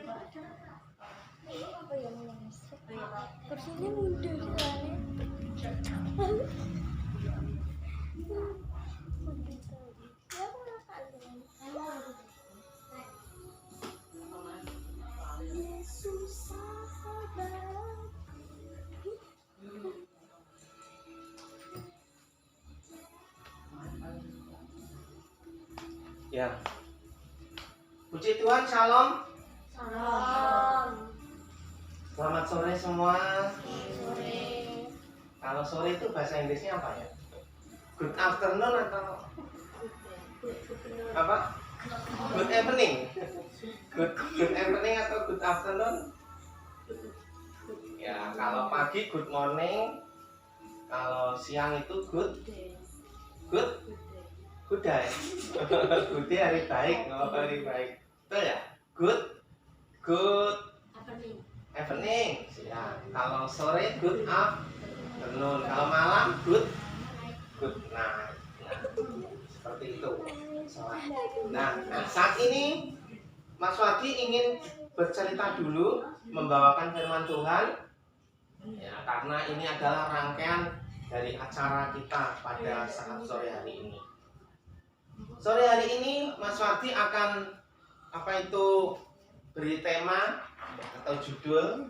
Apa yang menangis? Kursinya mundur soalnya. Yesus sahabat. Ya. Puji Tuhan, shalom. Salam. Selamat sore semua. Sore. Kalau sore itu bahasa Inggrisnya apa ya? Good afternoon atau apa? Good evening. Good evening atau good afternoon? Ya, kalau pagi good morning. Kalau siang itu good day. Good day hari baik. Oh, hari baik. Betul ya? Good evening. Ya. Kalau sore good afternoon. Kalau malam good night. Nah, seperti itu. Nah, saat ini Mas Wadi ingin bercerita dulu, membawakan firman Tuhan. Ya, karena ini adalah rangkaian dari acara kita pada saat sore hari ini. Sore hari ini Mas Wadi akan beri tema atau judul.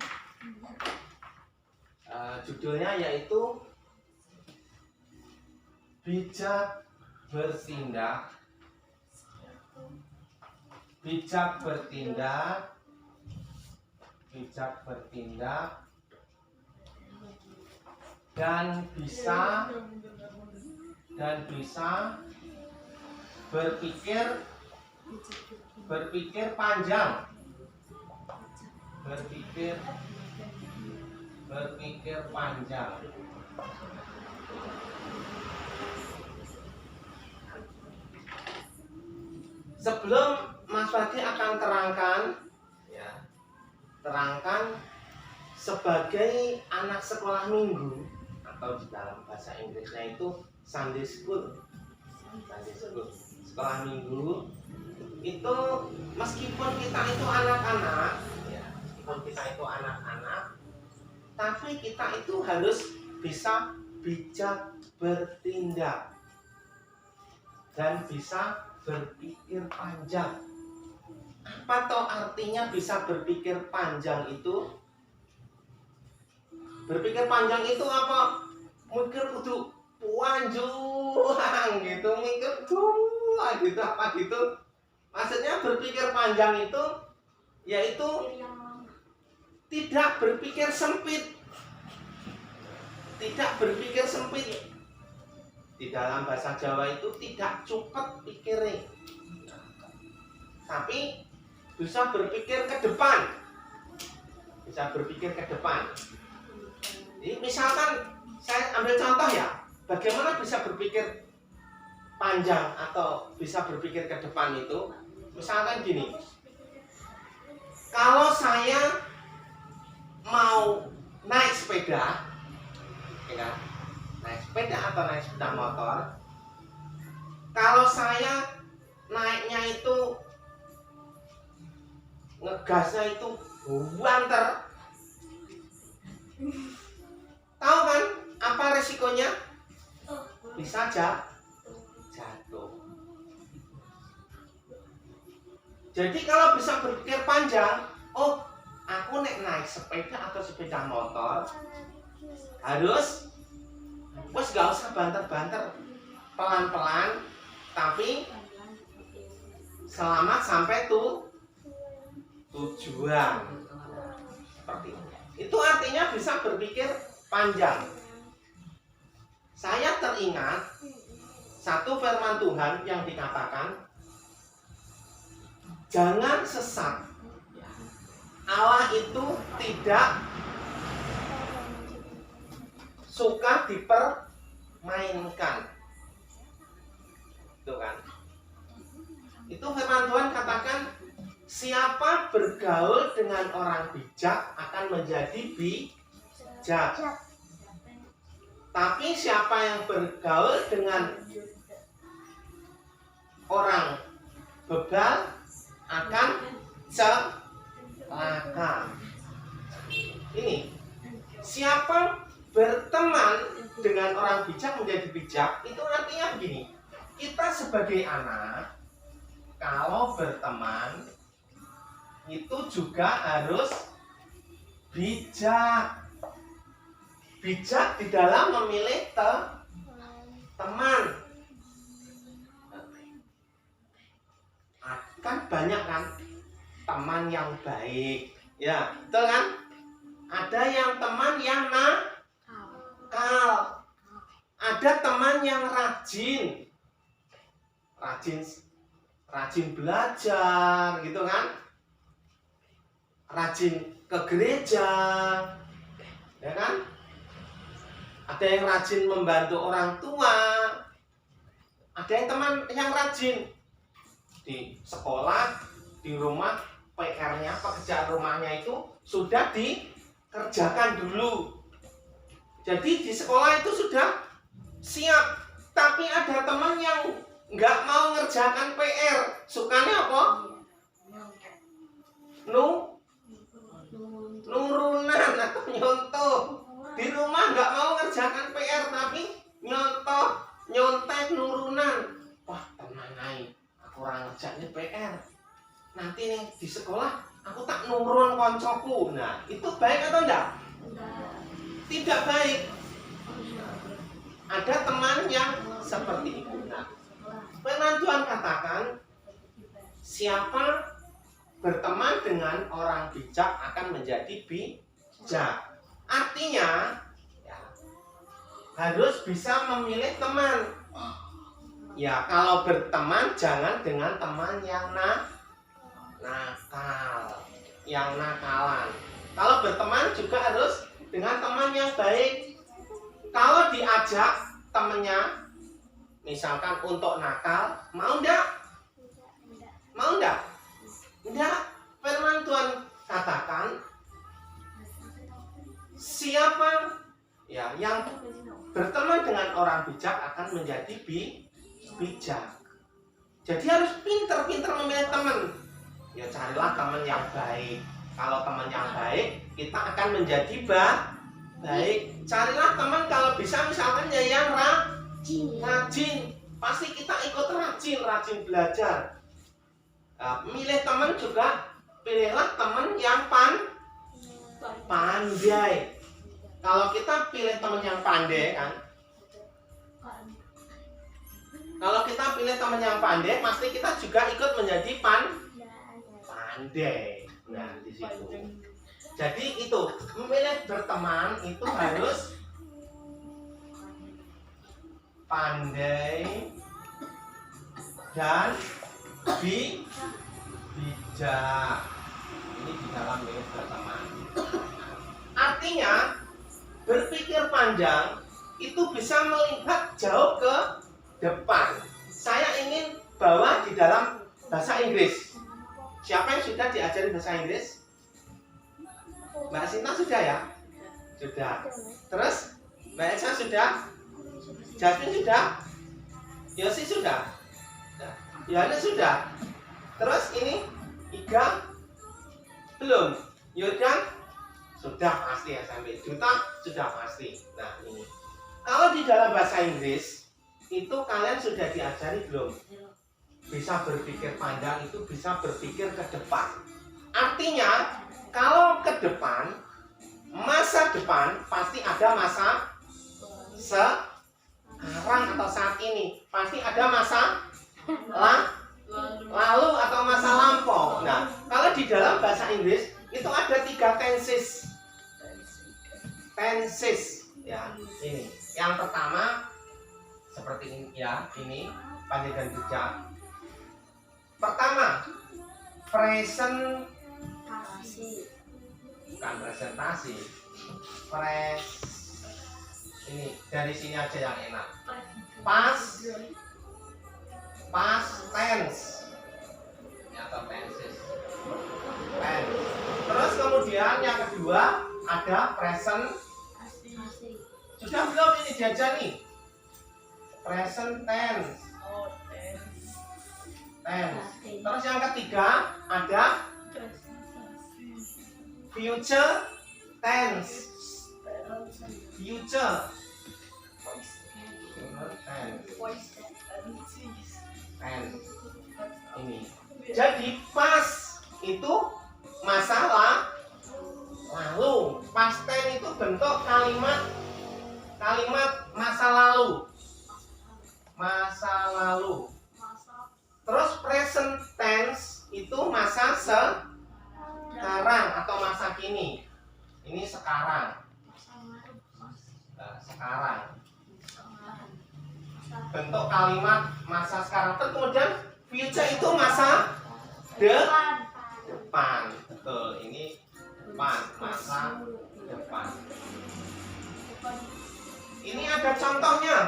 Judulnya yaitu bijak bertindak dan bisa berpikir panjang. Sebelum Mas Wadi akan terangkan sebagai anak sekolah minggu, atau di dalam bahasa Inggrisnya itu Sunday School, sekolah minggu. Itu meskipun kita itu anak-anak, tapi kita itu harus bisa bijak bertindak dan bisa berpikir panjang. Apa toh artinya bisa berpikir panjang itu? Berpikir panjang itu apa? Mikir kudu panjang gitu, mikir gitu apa gitu. Maksudnya berpikir panjang itu yaitu tidak berpikir sempit. Di dalam bahasa Jawa itu tidak cukup pikirnya, tapi bisa berpikir ke depan. Jadi misalkan saya ambil contoh ya, bagaimana bisa berpikir panjang atau bisa berpikir ke depan itu. Misalkan gini, kalau saya mau naik sepeda, atau naik sepeda motor, kalau saya naiknya itu ngegasnya itu banter, tahu kan apa resikonya? Bisa jatuh. Jadi kalau bisa berpikir panjang, aku naik sepeda atau sepeda motor harus gak usah banter-banter, pelan-pelan, tapi selamat sampai tujuan. Seperti itu artinya bisa berpikir panjang. Saya teringat satu firman Tuhan yang dikatakan, jangan sesat. Allah itu tidak suka dipermainkan. Itu kan. Itu firman Tuhan katakan, siapa bergaul dengan orang bijak akan menjadi bijak. Tapi siapa yang bergaul dengan orang bebal akan laka. Ini siapa berteman dengan orang bijak menjadi bijak, itu artinya begini. Kita sebagai anak kalau berteman itu juga harus bijak. Bijak di dalam memilih teman. Kan banyak kan teman yang baik, ya betul kan? Ada yang teman yang nakal, ada teman yang rajin belajar, gitu kan? Rajin ke gereja, ya kan? Ada yang rajin membantu orang tua, ada yang teman yang rajin di sekolah, di rumah, PR-nya, pekerjaan rumahnya itu sudah dikerjakan dulu. Jadi di sekolah itu sudah siap. Tapi ada teman yang nggak mau ngerjakan PR. Sukanya apa? Nurunan atau nyontoh. Di rumah nggak mau ngerjakan PR, tapi nyontek nurunan. Wah, tenang aja. Kurang ngerjain PR. Nanti nih di sekolah aku tak nurun koncoku. Nah, itu baik atau enggak? Tidak baik. Ada teman yang seperti itu. Nah, firman Tuhan katakan, siapa berteman dengan orang bijak akan menjadi bijak. Artinya, ya, harus bisa memilih teman. Ya, kalau berteman jangan dengan teman yang nakal, yang nakalan. Kalau berteman juga harus dengan teman yang baik. Kalau diajak temannya, misalkan untuk nakal, mau enggak? Mau enggak? Enggak. Firman Tuhan katakan, siapa ya yang berteman dengan orang bijak akan menjadi bijak. Jadi harus pintar-pintar memilih teman. Ya carilah teman yang baik. Kalau teman yang baik, kita akan menjadi baik. Carilah teman kalau bisa misalkan ya yang rajin. Pasti kita ikut rajin belajar. Nah, milih teman juga, pilihlah teman yang pandai. Kalau kita pilih teman yang pandai kan, kalau kita pilih teman yang pandai, pasti kita juga ikut menjadi pandai. Nah, di situ. Jadi itu, memilih berteman itu harus pandai dan bijak. Ini di dalam memilih berteman. Artinya, berpikir panjang itu bisa melihat jauh ke depan. Saya ingin bawa di dalam bahasa Inggris. Siapa yang sudah diajari bahasa Inggris? Mbak Sinta sudah ya? Sudah. Terus Mbak Elsa sudah? Jasmine sudah? Yosi sudah? Yohanes sudah? Terus ini Iga? Belum? Yordan? Sudah pasti ya, sampai Juta sudah pasti. Nah ini, kalau di dalam bahasa Inggris itu kalian sudah diajari belum? Bisa berpikir panjang itu bisa berpikir ke depan. Artinya kalau ke depan, masa depan pasti ada masa sekarang atau saat ini. Pasti ada masa lalu atau masa lampau. Nah, kalau di dalam bahasa Inggris itu ada 3 tenses. Ya, ini. Yang pertama seperti ini ya, ini pandai dan bijak. Pertama, bukan presentasi. Ini dari sini aja yang enak. Past tense. Ini atau tenses. Terus kemudian yang kedua ada present. Sudah belum ini diajari? Present tense. Terus yang ketiga ada future tense. Future tense. Ini. Jadi past itu masa lalu. Past tense itu bentuk kalimat masa lalu. Masa lalu. Terus present tense itu masa sekarang atau masa kini. Ini sekarang. Nah, sekarang. Bentuk kalimat masa sekarang. Terus kemudian future itu masa depan. Betul, ini depan, masa depan. Ini ada contohnya.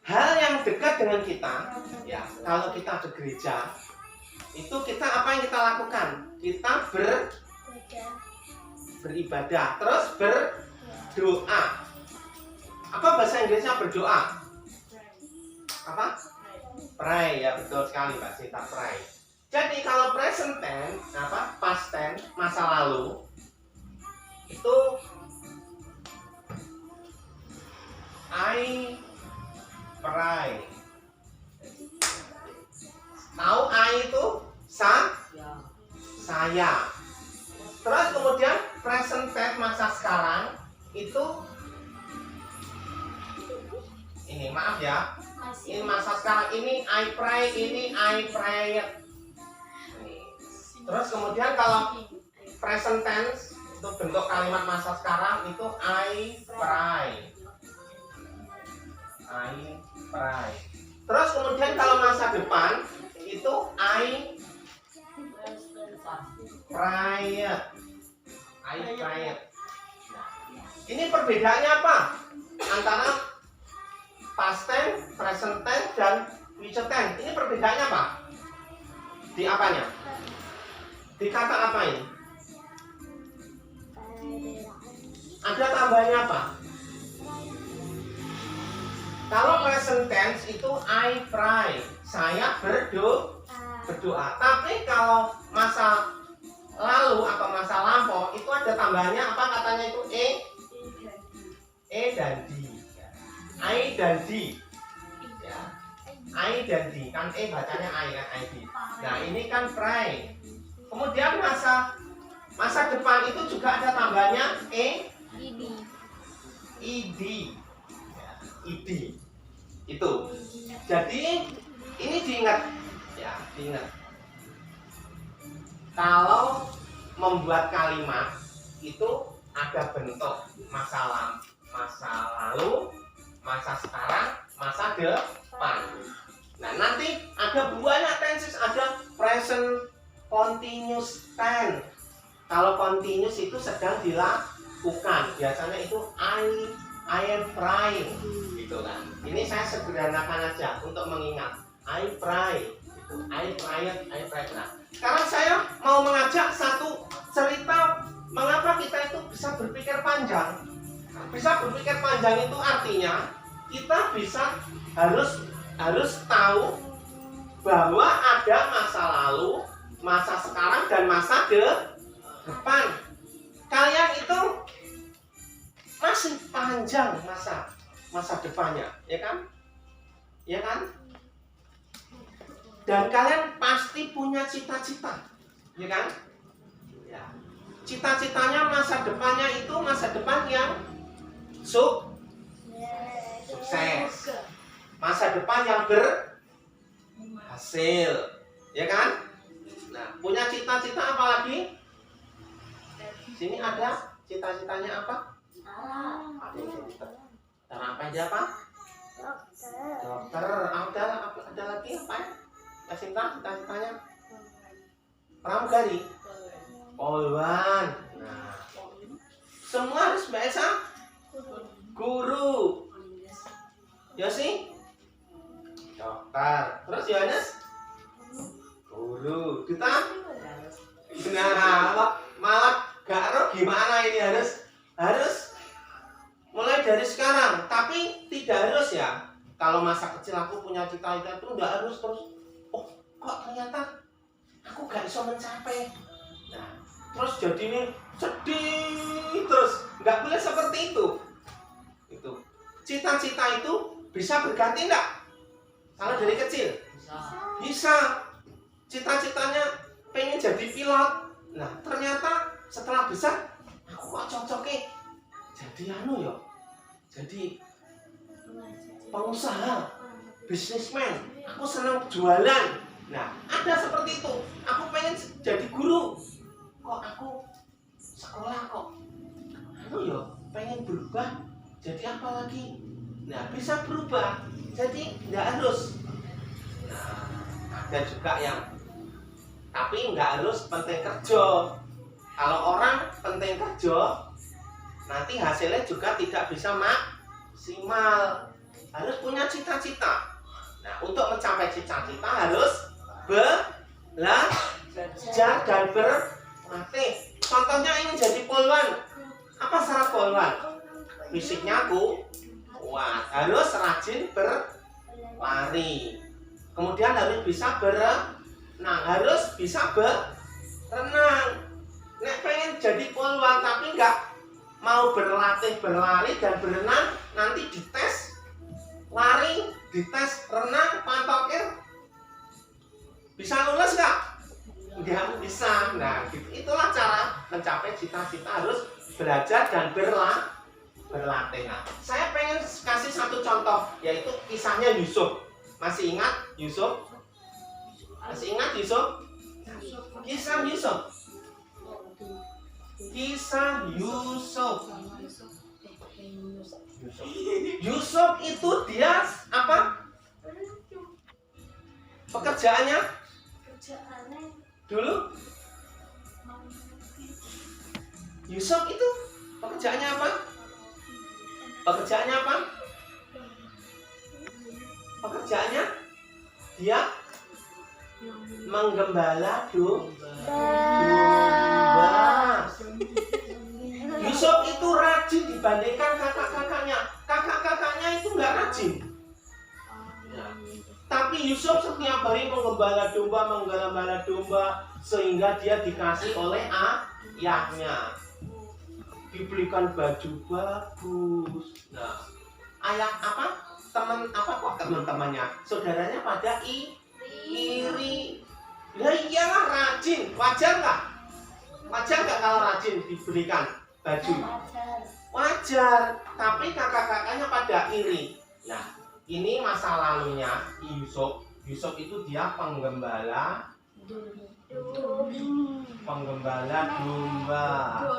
Hal yang dekat dengan kita, ya, kalau kita ke gereja, itu kita apa yang kita lakukan? Kita beribadah, terus berdoa. Apa bahasa Inggrisnya berdoa? Apa? Pray, ya betul sekali Mbak Sita, pray. Jadi kalau present tense, past tense, masa lalu, itu I pray. Tahu I itu saya. Terus kemudian present tense masa sekarang itu ini, maaf ya. Ini masa sekarang, ini I pray, ini I prayed. Terus kemudian kalau present tense itu bentuk kalimat masa sekarang itu I pray. I pray. Terus kemudian kalau masa depan itu I prayed. I prayed. Ini perbedaannya apa? Antara past tense, present tense, dan future tense. Ini perbedaannya apa? Di apanya? Di kata apa ini? Ada tambahannya apa? Kalau present tense itu I pray, saya berdoa. Tapi kalau masa lalu atau masa lampau itu ada tambahannya apa katanya itu E dan D. I dan D. Ya. I dan D. Kan E bacanya I kan ID. Nah, ini kan pray. Kemudian masa depan itu juga ada tambahannya id. Ya, id. Itu. Jadi ini diingat ya, diingat. Kalau membuat kalimat itu ada bentuk masa lalu, masa sekarang, masa depan. Nah, nanti ada banyak tenses, ada present continuous tense. Kalau continuous itu sedang dilakukan. Biasanya itu I am praying, gitu kan. Ini saya sederhanakan aja untuk mengingat. I pray, gitu. I prayed. Nah, sekarang saya mau mengajak satu cerita mengapa kita itu bisa berpikir panjang. Bisa berpikir panjang itu artinya kita harus tahu bahwa ada masa lalu, masa sekarang, dan masa depan. Kalian itu masih panjang masa depannya, ya kan? Ya kan? Dan kalian pasti punya cita-cita, ya kan? Ya. Cita-citanya masa depannya itu masa depan yang sukses, masa depan yang berhasil, ya kan? Nah, punya cita-cita apa lagi? Sini ada cita-citanya apa? Cara apa aja apa? Dokter. Ada lagi apa ya? Cinta cita-citanya pramugari, polwan. Nah, semua harus biasa guru. Yosi dokter. Terus Yohanes guru. Kita malah gak tahu gimana ini harus mulai dari sekarang. Tapi tidak harus ya. Kalau masa kecil aku punya cita-cita itu nggak harus terus. Oh, kok ternyata aku gak bisa mencapai. Nah, terus jadi nih sedih terus. Nggak boleh seperti itu. Itu cita-cita itu bisa berganti enggak? Kalau dari kecil bisa. Cita-citanya pengen jadi pilot. Nah ternyata setelah besar aku kok cocoknya jadi jadi pengusaha, bisnismen. Aku senang jualan. Nah ada seperti itu. Aku pengen jadi guru. Kok aku sekolah kok pengen berubah jadi apa lagi? Nah bisa berubah. Jadi nggak harus. Nah ada juga yang tapi nggak harus penting kerja. Kalau orang penting kerja, nanti hasilnya juga tidak bisa maksimal. Harus punya cita-cita. Nah, untuk mencapai cita-cita harus belajar dan berlatih. Contohnya ingin jadi polwan. Apa syarat polwan? Fisiknya kuat, harus rajin berlari. Kemudian harus bisa berenang, harus bisa berenang. Nek pengen jadi polwan tapi nggak mau berlatih berlari dan berenang, nanti dites lari, dites renang, pantokir, bisa lulus nggak? Nggak bisa. Nah, itulah cara mencapai cita-cita, harus belajar dan berlatih. Nah, saya pengen kasih satu contoh, yaitu kisahnya Yusuf. Masih ingat Yusuf? Masih ingat Yusuf? Kisah Yusuf. Kisah Yusuf. Yusuf itu dia apa? Pekerjaannya? Dulu Yusuf itu pekerjaannya apa? Pekerjaannya apa? Pekerjaannya dia menggembala domba. Yusuf itu rajin dibandingkan kakak-kakaknya. Kakak-kakaknya itu nggak rajin. Tapi Yusuf setiap hari menggembala domba sehingga dia dikasih oleh ayahnya. Dibelikan baju bagus. Nah, ayah apa? Teman-temannya, saudaranya pada iri. Ya iyalah rajin, wajar nggak? Wajar nggak kalau rajin diberikan baju? Wajar. Tapi kakak-kakaknya pada iri. Nah, ini masa lalunya Yusuf. Yusuf itu dia penggembala domba.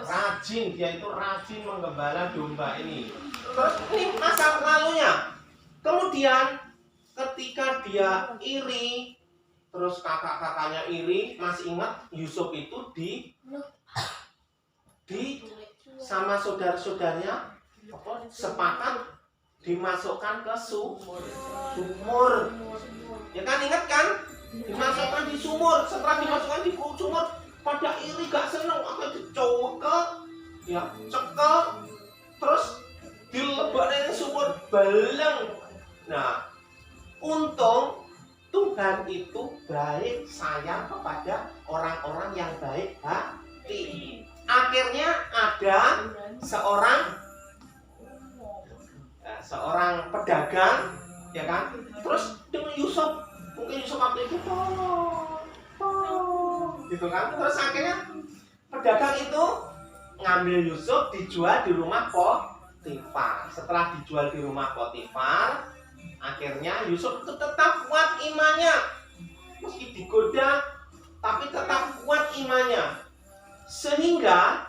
Rajin, dia itu rajin menggembala domba ini. Terus ini masa lalunya. Kemudian ketika dia iri, terus kakak-kakaknya iri, masih ingat Yusuf itu di sama saudara-saudaranya sepakat dimasukkan ke sumur. Ya kan, ingat kan? Dimasukkan di sumur. Setelah dimasukkan di sumur, pada iri gak seneng, akan dicokel, ya cekel, terus dilebaknya sumur beleng. Nah, untung Tuhan itu baik, sayang kepada orang-orang yang baik hati. Akhirnya ada seorang pedagang, ya kan? Terus dengan Yusuf, mungkin Yusuf waktu itu gitu kan? Terus akhirnya pedagang itu ngambil Yusuf, dijual di rumah Potifar. Setelah dijual di rumah Potifar, akhirnya Yusuf itu tetap kuat imannya, meski digoda, tapi tetap kuat imannya. Sehingga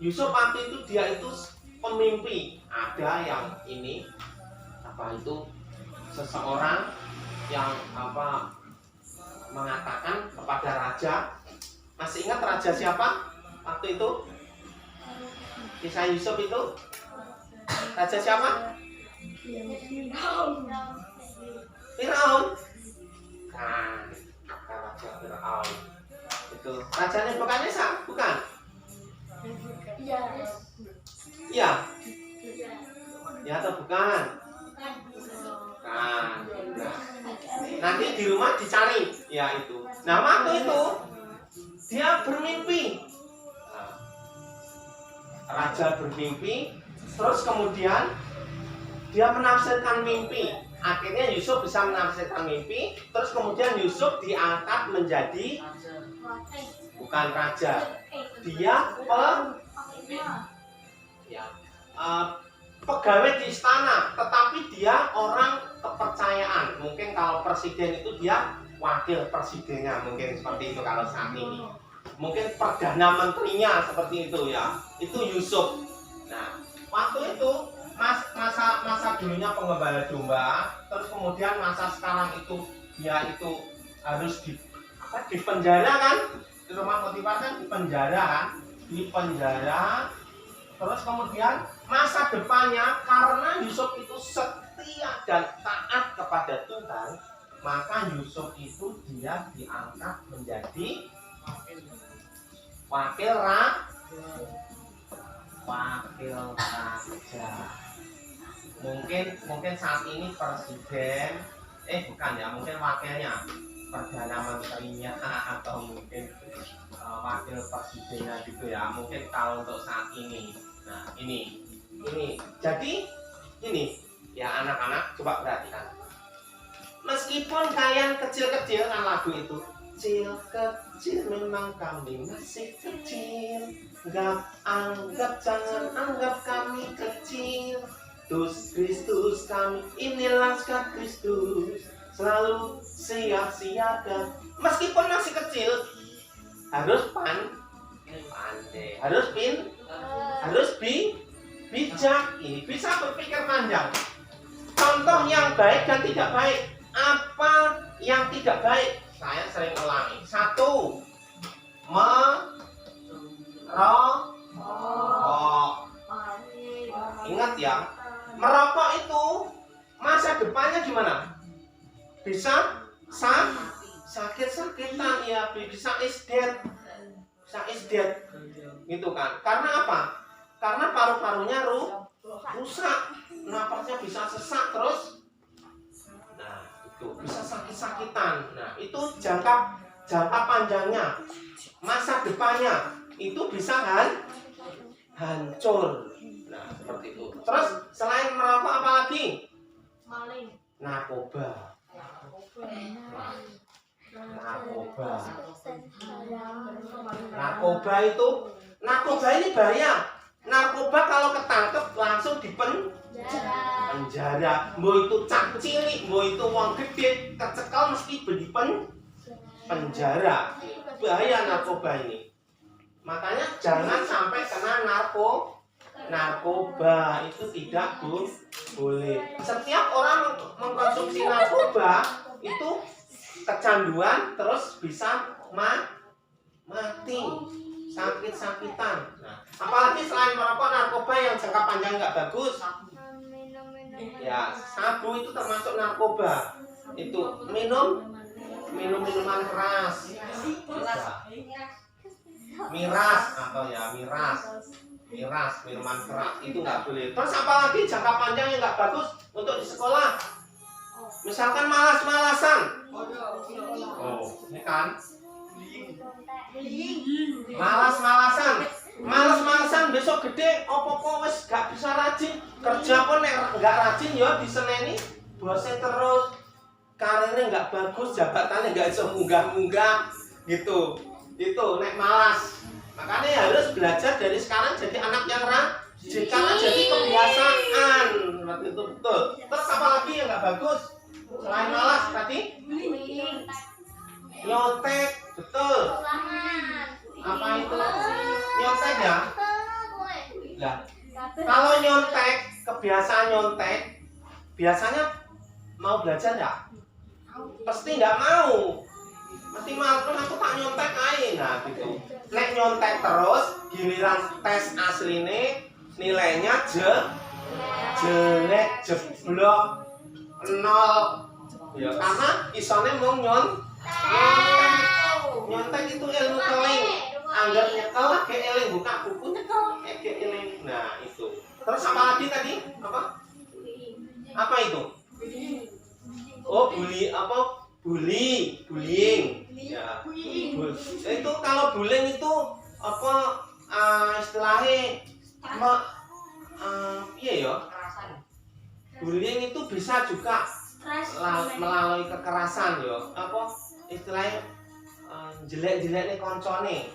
Yusuf waktu itu dia itu pemimpi. Ada yang ini seseorang yang mengatakan kepada raja. Masih ingat raja siapa waktu itu? Kisah Yusuf itu raja siapa? Firaun. Nah, raja Firaun itu rajanya bukan? Iya. Ya atau bukan? Nah, nanti di rumah dicari, ya itu. Nah, waktu itu dia bermimpi. raja bermimpi, terus kemudian dia menafsirkan mimpi. Akhirnya Yusuf bisa menafsirkan mimpi, terus kemudian Yusuf diangkat menjadi bukan raja, dia pegawai di istana, tetapi dia orang kepercayaan. Mungkin kalau presiden itu dia wakil presidennya, mungkin seperti itu kalau saat ini. Mungkin perdana menterinya seperti itu ya. Itu Yusuf. Nah, waktu itu masa dulunya penggembala domba, terus kemudian masa sekarang itu dia itu harus di penjara kan? Di rumah Potifar kan di penjara kan? Di penjara. Terus kemudian masa depannya karena Yusuf itu setia dan taat kepada Tuhan, maka Yusuf itu dia diangkat menjadi wakil raja. Mungkin saat ini presiden, bukan ya, mungkin wakilnya, perdana menterinya atau mungkin wakil presidennya gitu ya. Mungkin kalau untuk saat ini. Nah, ini. Jadi ini ya anak-anak coba perhatikan. Meskipun kalian kecil-kecil kan lagu itu. Kecil memang kami masih kecil. Jangan anggap kami kecil. Kristus kami, inilah laskar Kristus, selalu siap-siaga. Meskipun masih kecil, harus pandai, harus bijak. Ini bisa berpikir panjang. Contoh yang baik dan tidak baik. Apa yang tidak baik? Saya sering ulangi. 1. Merokok. Ingat ya, merokok itu masa depannya gimana? Bisa sakit-sakitan ya, bisa isdet gitu kan. Karena apa? Karena paru-parunya rusak, napasnya bisa sesak terus. Nah, itu bisa sakit-sakitan. Nah, itu jangka panjangnya, masa depannya itu bisa hancur. Nah, seperti itu. Terus selain merokok apa lagi? Narkoba. Narkoba ini bahaya. Narkoba kalau ketangkep langsung penjara. Mau itu cak cilik, mau itu wong gede, kecekel mesti di penjara. Bahaya narkoba ini. Makanya jangan sampai kena narkoba, itu tidak boleh. Setiap orang mengkonsumsi narkoba itu kecanduan terus bisa mati, sakit-sakitan. Nah, apalagi selain merokok, narkoba yang jangka panjang nggak bagus. Ya, sabu itu termasuk narkoba. Itu minuman keras. Miras minuman keras itu nggak boleh. Terus apalagi jangka panjang yang nggak bagus untuk di sekolah. Misalkan malas-malasan. Ini kan. Malas-malasan besok gede opo-opo wis gak bisa rajin. Kerja pun nek gak rajin ya diseneni bosnya terus. Karirnya nggak bagus, jabatannya nggak bisa munggah-munggah gitu. Itu nek malas. Makanya harus belajar dari sekarang jadi anak yang rajin, karena jadi kebiasaan. Itu betul. Terus apa lagi yang nggak bagus selain malas tadi? Nyontek, betul. Apa itu nyontek ya? Nah, kalau nyontek, kebiasaan nyontek, biasanya mau belajar nggak? Pasti nggak mau. Pasti malu, aku tak nyontek aja. Nah gitu. Nek nyontek terus, giliran tes asline nilainya jelek, jeblok, 0. Ya karena isone mau nyontek itu ilmu keling. Anggap nyekel lagi eling, buka buku nyekel lagi eling. Nah itu. Terus apa lagi tadi? Apa itu? Oh, bullying. Ya. Itu kalau bullying itu apa istilahnya Iya ya. Bullying itu bisa juga melalui kekerasan ya. Apa istilahnya jelek-jeleknya koncone.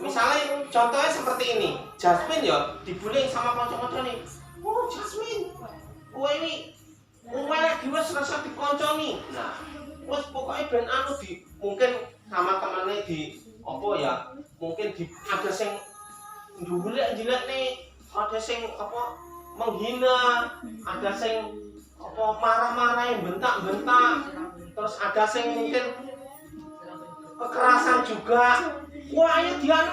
Misalnya contohnya seperti ini, Jasmine ya dibullying sama konco-koncone. Oh Jasmine, kowe ini elek dhewe serasa dikonconi. Nah, wis pokoknya ben anu di mungkin sama temennya di apa ya? Mungkin di ada sing njulek-njulek nih, ada sing apa menghina, ada sing apa marah-marahin, bentak-bentak, terus ada sing mungkin kekerasan juga. Wah, ayo dianu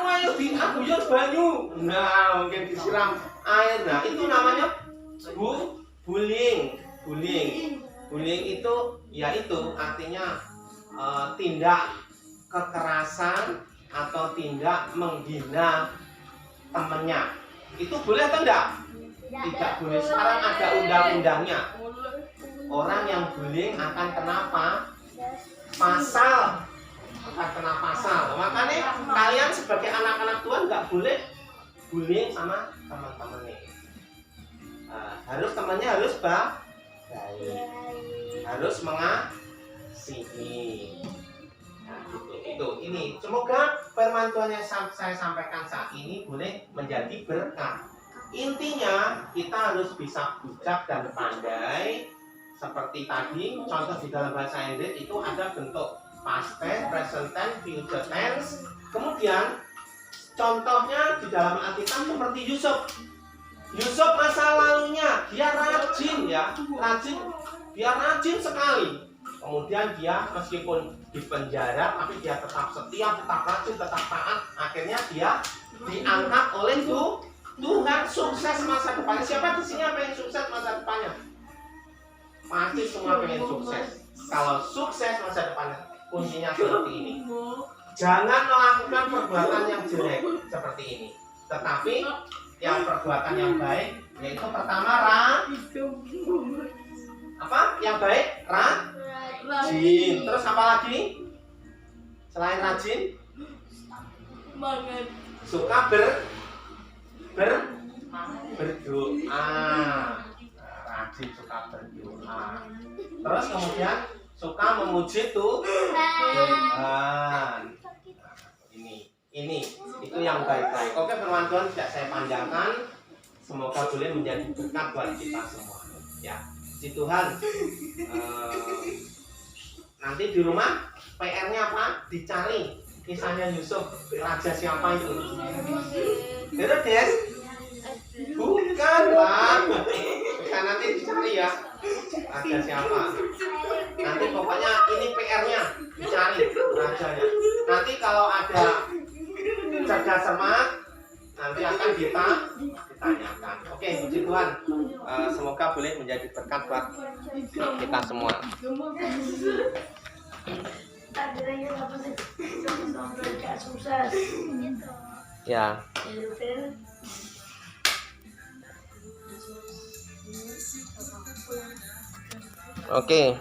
ayo diguyur banyu. Nah, mungkin disiram air. Nah, itu namanya bullying. Bullying itu yaitu artinya tindak kekerasan atau tindak menghina temannya. Itu boleh atau enggak? Tidak boleh. Sekarang ada undang-undangnya. Orang yang bullying akan kenapa? Pasal. Akan kena pasal. Makanya kalian sebagai anak-anak Tuhan nggak boleh bullying sama teman-temannya. Harus temannya harus baik, harus mengasihi. Nah, itu ini. Semoga firman Tuhan yang saya sampaikan saat ini boleh menjadi berkat. Intinya kita harus bisa bijak dan pandai. Seperti tadi contoh di dalam bahasa Inggris itu ada bentuk past tense, present tense, future tense. Kemudian contohnya di dalam Alkitab seperti Yusuf. Yusuf masa lalunya dia rajin ya, dia rajin sekali. Kemudian dia meskipun di penjara tapi dia tetap setia, tetap rajin, tetap taat. Akhirnya dia diangkat oleh Tuhan, sukses masa depannya. Siapa di sini yang pengen sukses masa depannya? Pasti semua pengen sukses. Kalau sukses masa depannya kuncinya seperti ini. Jangan melakukan perbuatan yang jelek seperti ini, tetapi yang perbuatan yang baik, yaitu pertama apa? Yang baik rajin. Terus apa lagi? Selain rajin, suka berdoa. Rajin suka berdoa. Terus kemudian suka memuji Tuhan. Ini itu yang baik-baik. Oke, firman Tuhan tidak saya panjangkan. Semoga boleh menjadi berkat buat kita semua. Ya, puji Tuhan. Nanti di rumah PR-nya apa? Dicari kisahnya Yusuf. Raja siapa itu? Herodes? Bukan lah. Bukan, nanti dicari ya. Raja siapa? Nanti pokoknya ini PR-nya dicari rajanya. Nanti kalau ada cerdas cermat nanti akan ditanyakan. Oke, puji Tuhan. Semoga boleh menjadi berkat buat kita semua. Ya. Oke.